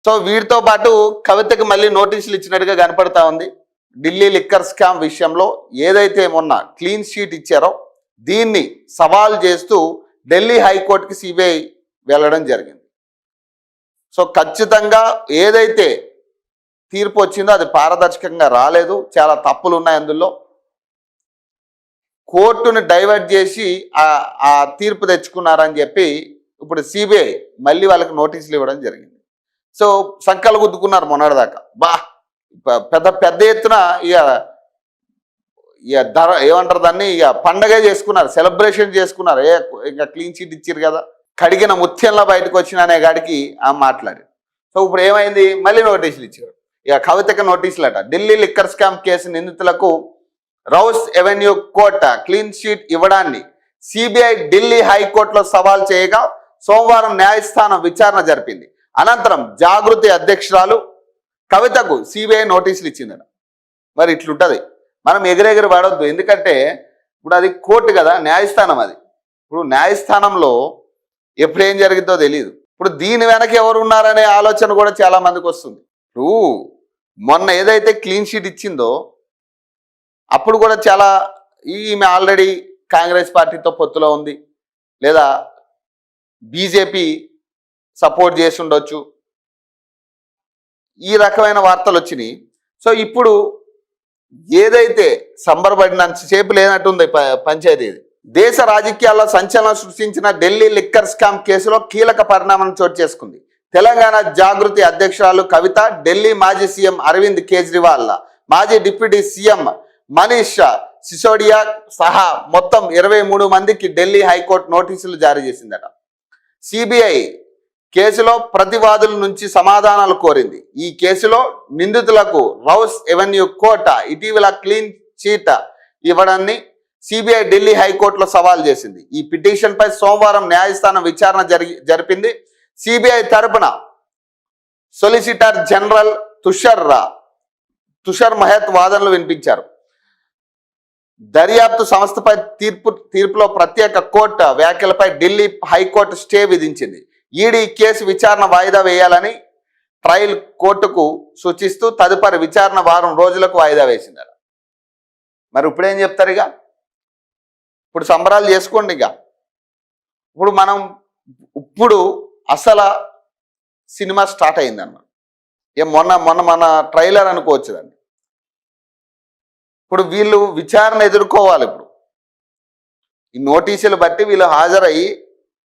So వీటితో పాటు కవితకి మళ్ళీ నోటీసులు ఇచ్చినట్టుగా కనపడతా ఉంది. ఢిల్లీ లిక్కర్ స్కామ్ విషయంలో ఏదైతే మొన్న క్లీన్ షీట్ ఇచ్చారో దీన్ని సవాల్ చేస్తూ ఢిల్లీ హైకోర్టుకి సిబిఐ వెళ్ళడం జరిగింది. సో ఖచ్చితంగా ఏదైతే తీర్పు వచ్చిందో అది పారదర్శకంగా రాలేదు, చాలా తప్పులు ఉన్నాయి అందులో. కోర్టును డైవర్ట్ చేసి ఆ తీర్పు తెచ్చుకున్నారని చెప్పి ఇప్పుడు సిబిఐ మళ్ళీ వాళ్ళకి నోటీసులు ఇవ్వడం జరిగింది. సో సంకలు గుద్దుకున్నారు మొన్నటిదాకా. పెద్ద పెద్ద ఎత్తున ఇక ధర ఏమంటారు దాన్ని, ఇక పండగ చేసుకున్నారు, సెలబ్రేషన్ చేసుకున్నారు. ఇంకా క్లీన్ చీట్ ఇచ్చారు కదా, కడిగిన ముత్యంలో బయటకు వచ్చిన అనే గాడికి మాట్లాడి. సో ఇప్పుడు ఏమైంది, మళ్ళీ నోటీసులు ఇచ్చారు. ఇక కవితకి నోటీసులు అట. ఢిల్లీ లిక్కర్ స్కామ్ కేసు నిందితులకు Rouse Avenue court clean sheet ఇవ్వడాన్ని సిబిఐ ఢిల్లీ హైకోర్టులో సవాల్ చేయగా సోమవారం న్యాయస్థానం విచారణ జరిపింది. అనంతరం జాగృతి అధ్యక్షురాలు కవితకు సిబిఐ నోటీసులు ఇచ్చిందట. మరి ఇట్లుంటది, మనం ఎగిరెగిరి పడవద్దు. ఎందుకంటే ఇప్పుడు అది కోర్టు కదా, న్యాయస్థానం అది. ఇప్పుడు న్యాయస్థానంలో ఎప్పుడు ఏం జరిగిందో తెలియదు. ఇప్పుడు దీని వెనక ఎవరు ఉన్నారనే ఆలోచన కూడా చాలా మందికి వస్తుంది. ఇప్పుడు మొన్న ఏదైతే క్లీన్ షీట్ ఇచ్చిందో అప్పుడు కూడా చాలా ఈమె ఆల్రెడీ కాంగ్రెస్ పార్టీతో పొత్తులో ఉంది, లేదా బీజేపీ సపోర్ట్ చేసి ఉండొచ్చు, ఈ రకమైన వార్తలు వచ్చినాయి. సో ఇప్పుడు ఏదైతే సంబరపడినంతసేపు లేనట్టుంది పంచాయతీ. దేశ రాజకీయాల్లో సంచలనం సృష్టించిన ఢిల్లీ లిక్కర్ స్కామ్ కేసులో కీలక పరిణామం చోటు చేసుకుంది. తెలంగాణ జాగృతి అధ్యక్షురాలు కవిత, ఢిల్లీ మాజీ సీఎం అరవింద్ కేజ్రీవాల్, మాజీ డిప్యూటీ సీఎం మనీష్ సిసోడియా సహా మొత్తం 23 మందికి ఢిల్లీ హైకోర్టు నోటీసులు జారీ చేసిందట. సిబిఐ కేసులో ప్రతివాదుల నుంచి సమాధానాలు కోరింది. ఈ కేసులో నిందితులకు రౌస్ ఎవెన్యూ కోర్టు ఇటీవల క్లీన్ చీట్ ఇవ్వడాన్ని సిబిఐ ఢిల్లీ హైకోర్టులో సవాల్ చేసింది. ఈ పిటిషన్పై సోమవారం న్యాయస్థానం విచారణ జరిపింది. సిబిఐ తరపున సొలిసిటర్ జనరల్ తుషార్ మెహతా వాదనలు వినిపించారు. దర్యాప్తు సంస్థపై తీర్పులో ప్రత్యేక కోర్టు వ్యాఖ్యలపై ఢిల్లీ హైకోర్టు స్టే విధించింది. ఈడీ కేసు విచారణ వాయిదా వేయాలని ట్రయల్ కోర్టుకు సూచిస్తూ తదుపరి విచారణ వారం రోజులకు వాయిదా వేసిందట. మరి ఇప్పుడేం చెప్తారు? ఇక ఇప్పుడు సంబరాలు చేసుకోండి. ఇక ఇప్పుడు అసలు సినిమా స్టార్ట్ అయిందన్నమాట. మొన్న ట్రైలర్ అనుకోవచ్చు దాన్ని. ఇప్పుడు వీళ్ళు విచారణ ఎదుర్కోవాలి. ఇప్పుడు ఈ నోటీసులు బట్టి వీళ్ళు హాజరయ్యి